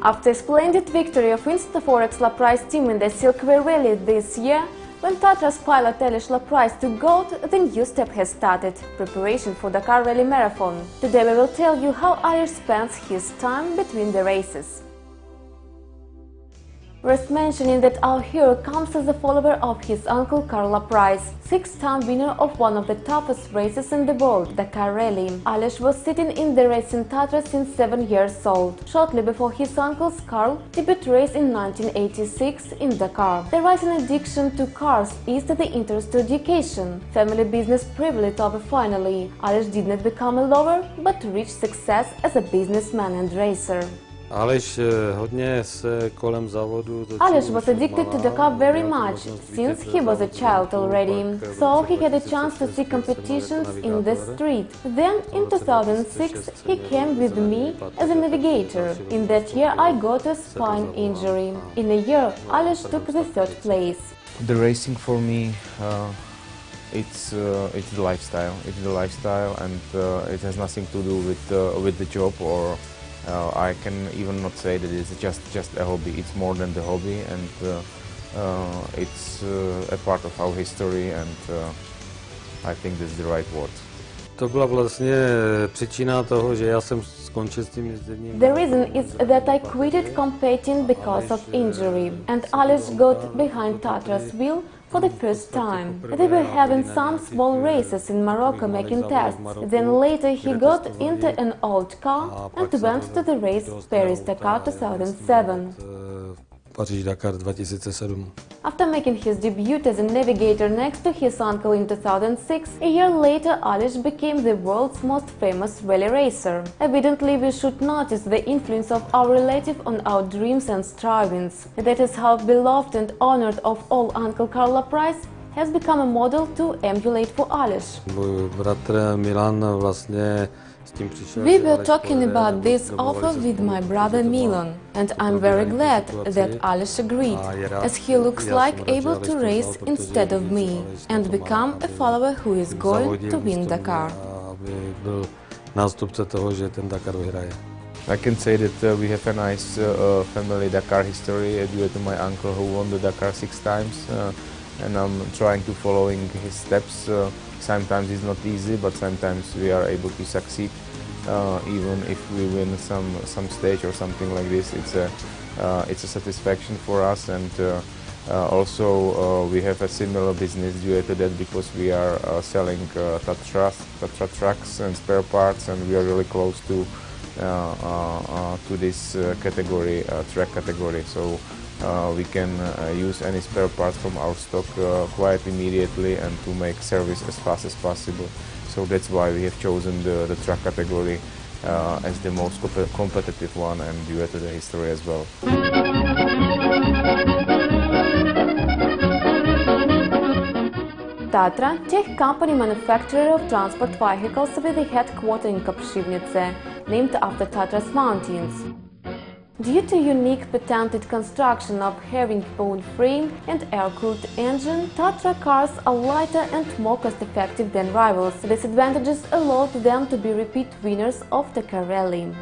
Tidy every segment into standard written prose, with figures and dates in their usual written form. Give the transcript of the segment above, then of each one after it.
After a splendid victory of InstaForex Loprais Team in the Silkway Rally this year, when Tatra's pilot Aleš Loprais took gold, the new step has started – preparation for Dakar Rally Marathon. Today we will tell you how Aleš spends his time between the races. Worth mentioning that our hero comes as a follower of his uncle Karl Loprais, six-time winner of one of the toughest races in the world, Dakar Rally. Aleš was sitting in the racing Tatra since 7 years old. Shortly before his uncle's Karl debut race in 1986 in Dakar. The rising addiction to cars eased the interest to education. Family business prevailed over finally. Aleš did not become a lover, but reached success as a businessman and racer. Aleš was addicted to Dakar very much, since he was a child already, so he had a chance to see competitions in the street. Then, in 2006, he came with me as a navigator. In that year I got a spine injury. In a year, Aleš took the third place. The racing for me, it's the lifestyle. It's the lifestyle, and it has nothing to do with the job, or I can even not say that it's just a hobby. It's more than the hobby, and it's a part of our history, and I think that's the right word. To byla vlastně příčina toho, že já jsem skončil s tím jezdením. The reason is that I quitted competing because of injury, and Aleš got behind Tatra's wheel for the first time. They were having some small races in Morocco making tests. Then later he got into an old car and went to the race Paris-Dakar 2007. Paříž-Dakar 2007. After making his debut as a navigator next to his uncle in 2006, a year later Aleš became the world's most famous rally racer. Evidently, we should notice the influence of our relative on our dreams and strivings. That is how beloved and honored of all Uncle Karl Loprais has become a model to emulate for Aleš. We were talking about this offer with my brother Milan, and I'm very glad that Aleš agreed, as he looks like able to race instead of me and become a follower who is going to win Dakar. I can say that we have a nice family Dakar history due to my uncle who won the Dakar 6 times, and I'm trying to following his steps. Sometimes it's not easy, but sometimes we are able to succeed. Even if we win some stage or something like this, it's a satisfaction for us, and also we have a similar business due to that, because we are selling Tatra trucks and spare parts, and we are really close to this category, track category. So we can use any spare parts from our stock quite immediately and to make service as fast as possible. So that's why we have chosen the truck category as the most competitive one, and due to the history as well. Tatra, Czech company manufacturer of transport vehicles with the headquarters in Kopřivnice, named after Tatra's mountains. Due to unique patented construction of herringbone frame and air-cooled engine, Tatra cars are lighter and more cost-effective than rivals. These advantages allowed them to be repeat winners of the Dakar Rally.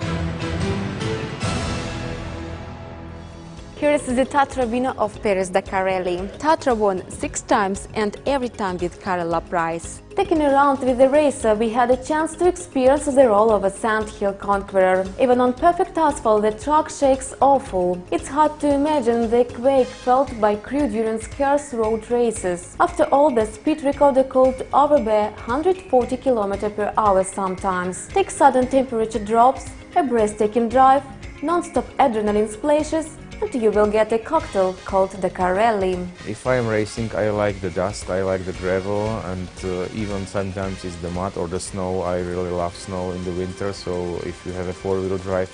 Here is the Tatra winner of Paris-Dakar Rally. Tatra won 6 times, and every time with Karl Loprais. Taking around with the racer, we had a chance to experience the role of a sandhill conqueror. Even on perfect asphalt, the truck shakes awful. It's hard to imagine the quake felt by crew during scarce road races. After all, the speed recorder could over by 140 km/h sometimes. Take sudden temperature drops, a breathtaking drive, non-stop adrenaline splashes, and you will get a cocktail called Dakar Rally. If I am racing, I like the dust, I like the gravel, and even sometimes it's the mud or the snow. I really love snow in the winter, so if you have a four-wheel drive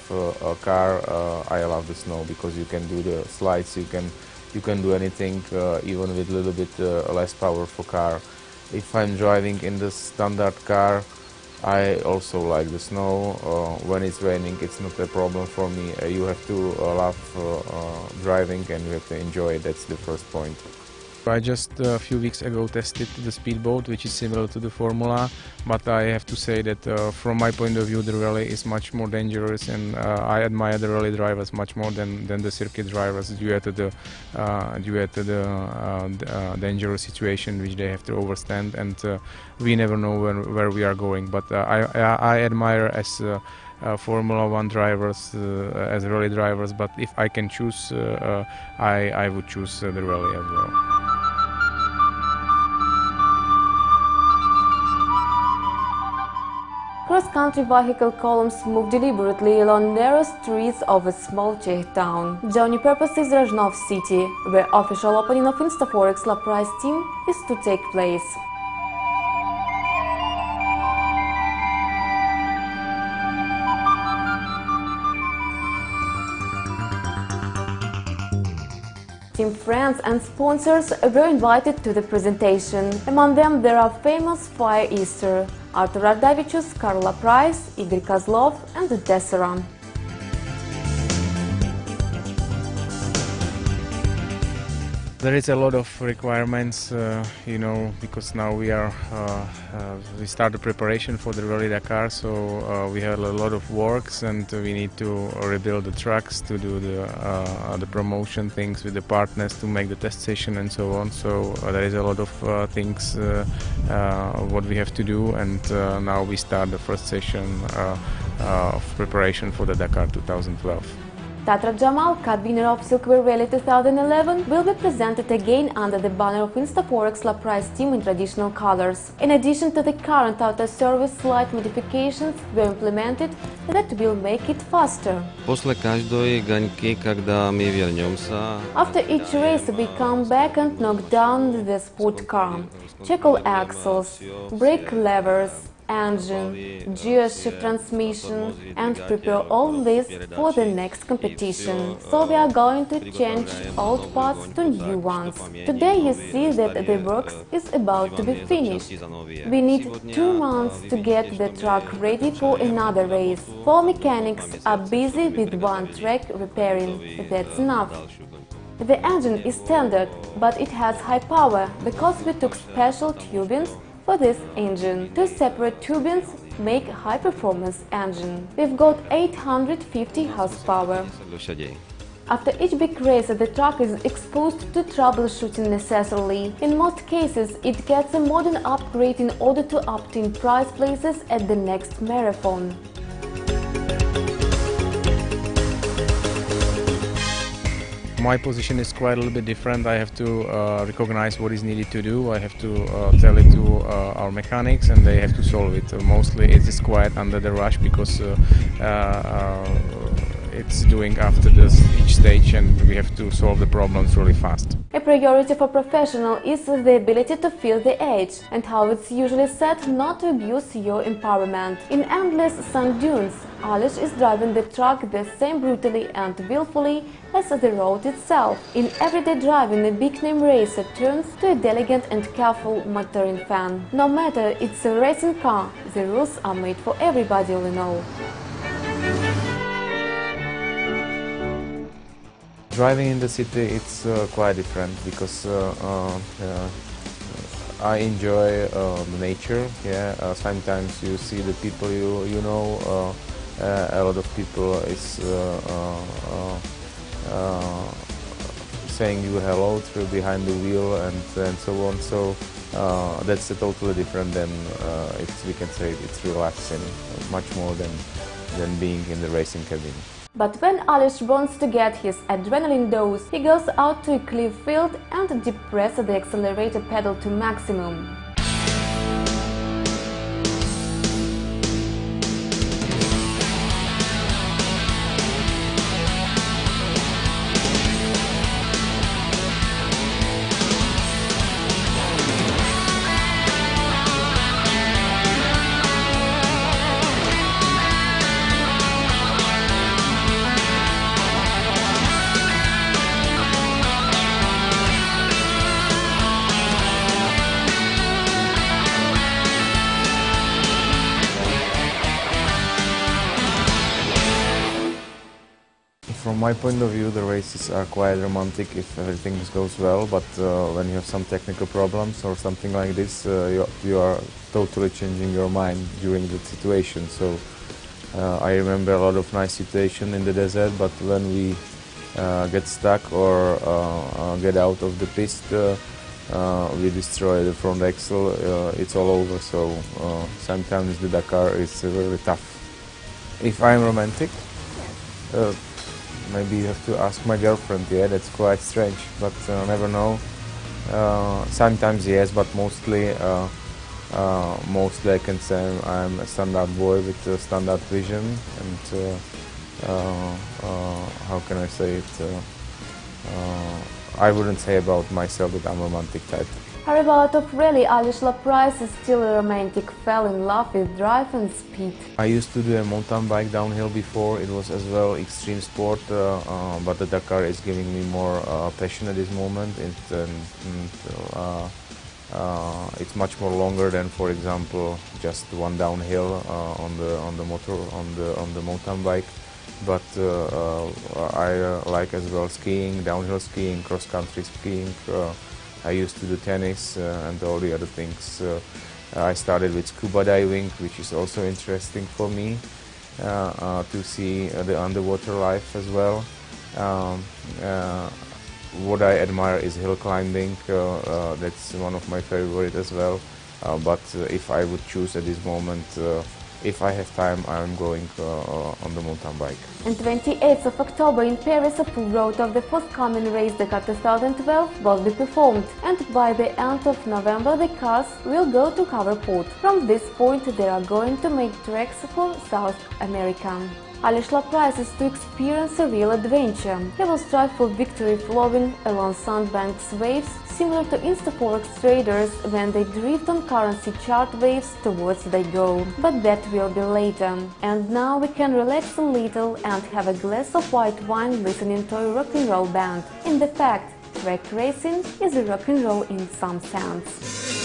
car, I love the snow, because you can do the slides, you can do anything, even with a little bit less powerful car. If I'm driving in the standard car, I also like the snow. When it's raining, it's not a problem for me. You have to love driving, and you have to enjoy it. That's the first point. I just a few weeks ago tested the speedboat, which is similar to the Formula, but I have to say that from my point of view the rally is much more dangerous, and I admire the rally drivers much more than the circuit drivers due to the dangerous situation which they have to overstand, and we never know where we are going. But I admire as Formula One drivers, as rally drivers, but if I can choose, I would choose the rally as well. Cross-country vehicle columns move deliberately along narrow streets of a small Czech town. Journey purpose is Rožnov city, where official opening of InstaForex Loprais Team is to take place. Team friends and sponsors were invited to the presentation. Among them there are famous Fire Easter, Artur Ardavicius, Karl Loprais, Igor Kozlov and Desera. There is a lot of requirements, because now we start the preparation for the Rally Dakar, so we have a lot of works, and we need to rebuild the trucks, to do the promotion things with the partners, to make the test session and so on. So there is a lot of things what we have to do, and now we start the first session of preparation for the Dakar 2012. Tatra Jamal, Cup winner of Silkwear Rally 2011, will be presented again under the banner of InstaForex Loprais Team in traditional colors. In addition to the current auto service, slight modifications were implemented that will make it faster. After each race we come back and knock down the sport car, check all axles, brake levers, engine, gearshift transmission, and prepare all this for the next competition. So we are going to change old parts to new ones. Today you see that the works is about to be finished. We need 2 months to get the truck ready for another race. 4 mechanics are busy with one track repairing. That's enough. The engine is standard, but it has high power because we took special tubings for this engine. 2 separate tubings make a high-performance engine. We've got 850 horsepower. After each big race, the truck is exposed to troubleshooting necessarily. In most cases, it gets a modern upgrade in order to obtain prize places at the next marathon. My position is quite a little bit different. I have to recognize what is needed to do. I have to tell it to our mechanics, and they have to solve it. Mostly it is quite under the rush because it's doing after each stage, and we have to solve the problems really fast. A priority for professional is the ability to feel the edge, and how it's usually said, not to abuse your empowerment. In endless sand dunes, Aleš is driving the truck the same brutally and willfully as the road itself. In everyday driving, a big-name racer turns to a diligent and careful motoring fan. No matter it's a racing car, the rules are made for everybody, all in all. Driving in the city, it's quite different because I enjoy the nature. Yeah, sometimes you see the people you know. A lot of people is saying you hello through behind the wheel and so on. So that's totally different than we can say it's relaxing, much more than being in the racing cabin. But when Aleš wants to get his adrenaline dose, he goes out to a clear field and depresses the accelerator pedal to maximum. From my point of view, the races are quite romantic if everything goes well, but when you have some technical problems or something like this, you are totally changing your mind during the situation. So I remember a lot of nice situations in the desert, but when we get stuck or get out of the piste, we destroy the front axle, it's all over. So sometimes the Dakar is really tough. If I'm romantic, maybe you have to ask my girlfriend. Yeah, that's quite strange, but never know. Sometimes yes, but mostly I can say I'm a standard boy with a standard vision, and how can I say it? I wouldn't say about myself that I'm a romantic type. However, out of rally, Aleš Loprais is still a romantic, fell in love with drive and speed. I used to do a mountain bike downhill before. It was as well extreme sport, but the Dakar is giving me more passion at this moment. It's much more longer than, for example, just one downhill on the mountain bike. But I like as well skiing, downhill skiing, cross-country skiing. I used to do tennis and all the other things. I started with scuba diving, which is also interesting for me to see the underwater life as well. What I admire is hill climbing. That's one of my favorite as well. But if I would choose at this moment, if I have time, I'm going on the mountain bike. On 28th of October in Paris, a full road of the forthcoming race Dakar 2012 will be performed, and by the end of November the cars will go to Coverport. From this point they are going to make tracks for South America. Aleš Loprais is to experience a real adventure. He will strive for victory flowing along sandbanks waves, similar to InstaForex traders when they drift on currency chart waves towards their goal. But that will be later. And now we can relax a little and have a glass of white wine listening to a rock and roll band. In the fact, track racing is a rock and roll in some sense.